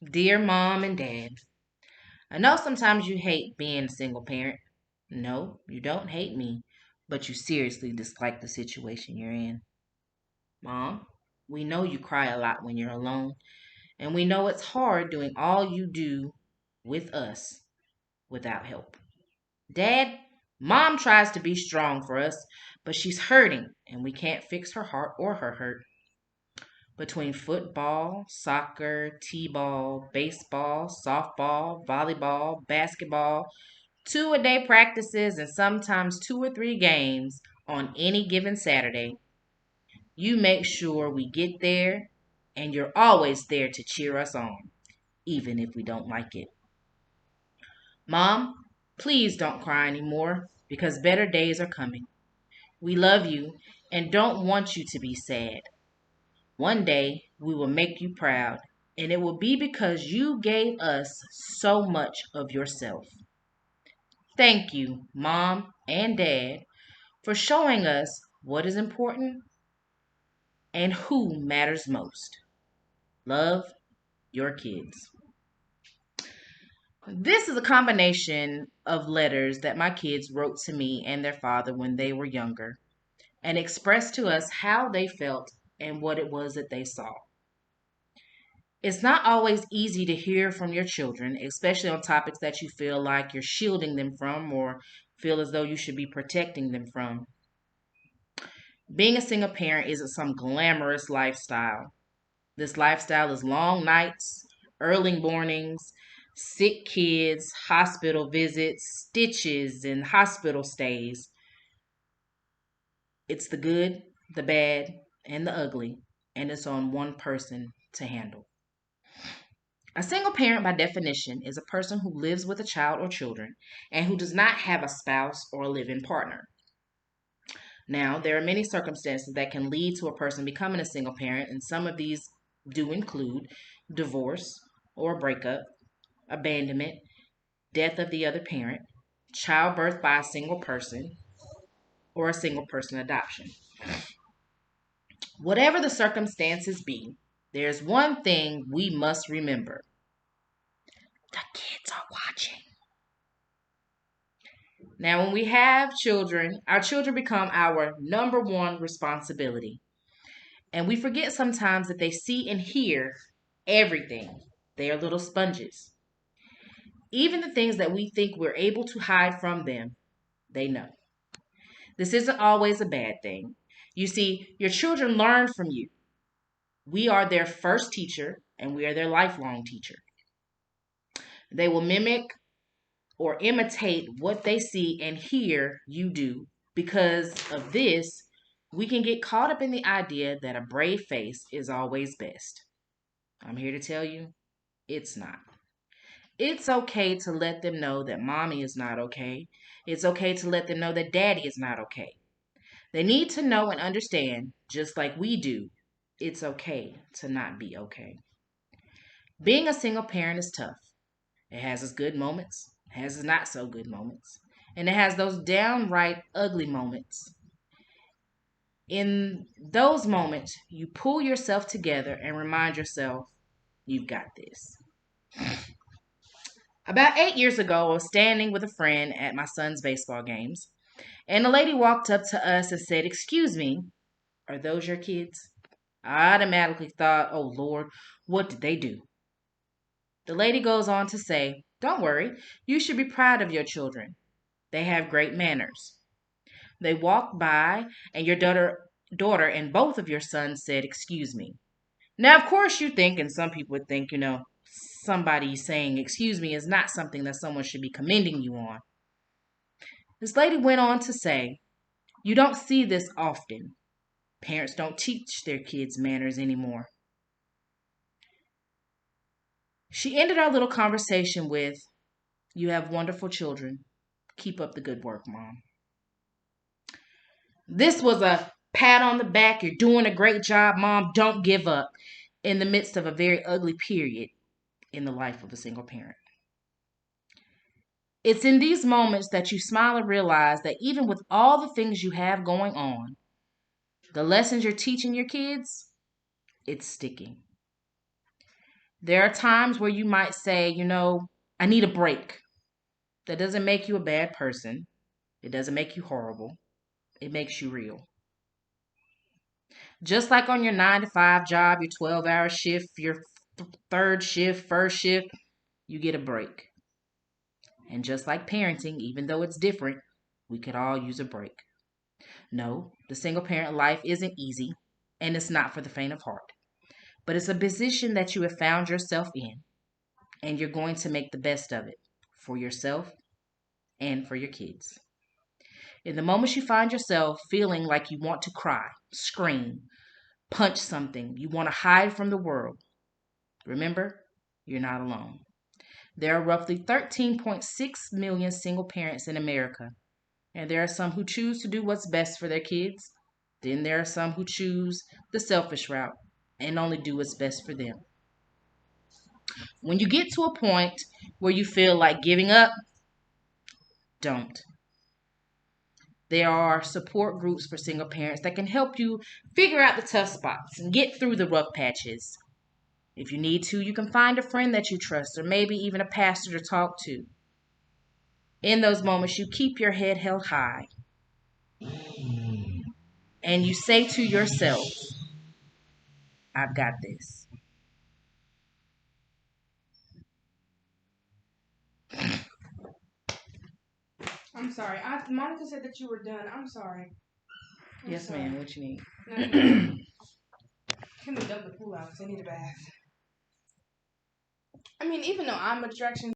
Dear Mom and Dad, I know sometimes you hate being a single parent. No, you don't hate me, but you seriously dislike the situation you're in. Mom, we know you cry a lot when you're alone, and we know it's hard doing all you do with us without help. Dad, Mom tries to be strong for us, but she's hurting, and we can't fix her heart or her hurt. Between football, soccer, t-ball, baseball, softball, volleyball, basketball, two-a-day practices, and sometimes two or three games on any given Saturday, you make sure we get there, and you're always there to cheer us on, even if we don't like it. Mom, please don't cry anymore because better days are coming. We love you and don't want you to be sad. One day we will make you proud, and it will be because you gave us so much of yourself. Thank you, Mom and Dad, for showing us what is important and who matters most. Love, your kids. This is a combination of letters that my kids wrote to me and their father when they were younger and expressed to us how they felt and what it was that they saw. It's not always easy to hear from your children, especially on topics that you feel like you're shielding them from or feel as though you should be protecting them from. Being a single parent isn't some glamorous lifestyle. This lifestyle is long nights, early mornings, sick kids, hospital visits, stitches, and hospital stays. It's the good, the bad, and the ugly, and it's on one person to handle. A single parent, by definition, is a person who lives with a child or children and who does not have a spouse or a living partner. Now, there are many circumstances that can lead to a person becoming a single parent, and some of these do include divorce or breakup, abandonment, death of the other parent, childbirth by a single person, or a single person adoption. Whatever the circumstances be, there's one thing we must remember: the kids are watching. Now, when we have children, our children become our number one responsibility. And we forget sometimes that they see and hear everything. They are little sponges. Even the things that we think we're able to hide from them, they know. This isn't always a bad thing. You see, your children learn from you. We are their first teacher, and we are their lifelong teacher. They will mimic or imitate what they see and hear you do. Because of this, we can get caught up in the idea that a brave face is always best. I'm here to tell you, it's not. It's okay to let them know that mommy is not okay. It's okay to let them know that daddy is not okay. They need to know and understand, just like we do, it's okay to not be okay. Being a single parent is tough. It has its good moments, has its not so good moments, and it has those downright ugly moments. In those moments, you pull yourself together and remind yourself, you've got this. About 8 years ago, I was standing with a friend at my son's baseball games, and a lady walked up to us and said, "Excuse me, are those your kids?" I automatically thought, "Oh Lord, what did they do?" The lady goes on to say, "Don't worry, you should be proud of your children. They have great manners. They walked by, and your daughter and both of your sons said, 'Excuse me.'" Now, of course, you think, and some people would think, somebody saying "excuse me" is not something that someone should be commending you on. This lady went on to say, "You don't see this often. Parents don't teach their kids manners anymore." She ended our little conversation with, "You have wonderful children. Keep up the good work, Mom." This was a pat on the back. "You're doing a great job, Mom. Don't give up," in the midst of a very ugly period in the life of a single parent. It's in these moments that you smile and realize that even with all the things you have going on, the lessons you're teaching your kids, it's sticking. There are times where you might say, I need a break. That doesn't make you a bad person. It doesn't make you horrible. It makes you real. Just like on your 9 to 5 job, your 12-hour shift, your third shift, first shift, you get a break. And just like parenting, even though it's different, we could all use a break. No, the single parent life isn't easy, and it's not for the faint of heart. But it's a position that you have found yourself in, and you're going to make the best of it for yourself and for your kids. In the moments you find yourself feeling like you want to cry, scream, punch something, you want to hide from the world, remember, you're not alone. There are roughly 13.6 million single parents in America, and there are some who choose to do what's best for their kids. Then there are some who choose the selfish route and only do what's best for them. When you get to a point where you feel like giving up, don't. There are support groups for single parents that can help you figure out the tough spots and get through the rough patches. If you need to, you can find a friend that you trust or maybe even a pastor to talk to. In those moments, you keep your head held high and you say to yourself, I've got this. I'm sorry. Monica said that you were done. I'm sorry. Yes, sorry. ma'am. What you need? Can we dump the pool out? Because I need a bath. I mean, even though I'm a distraction,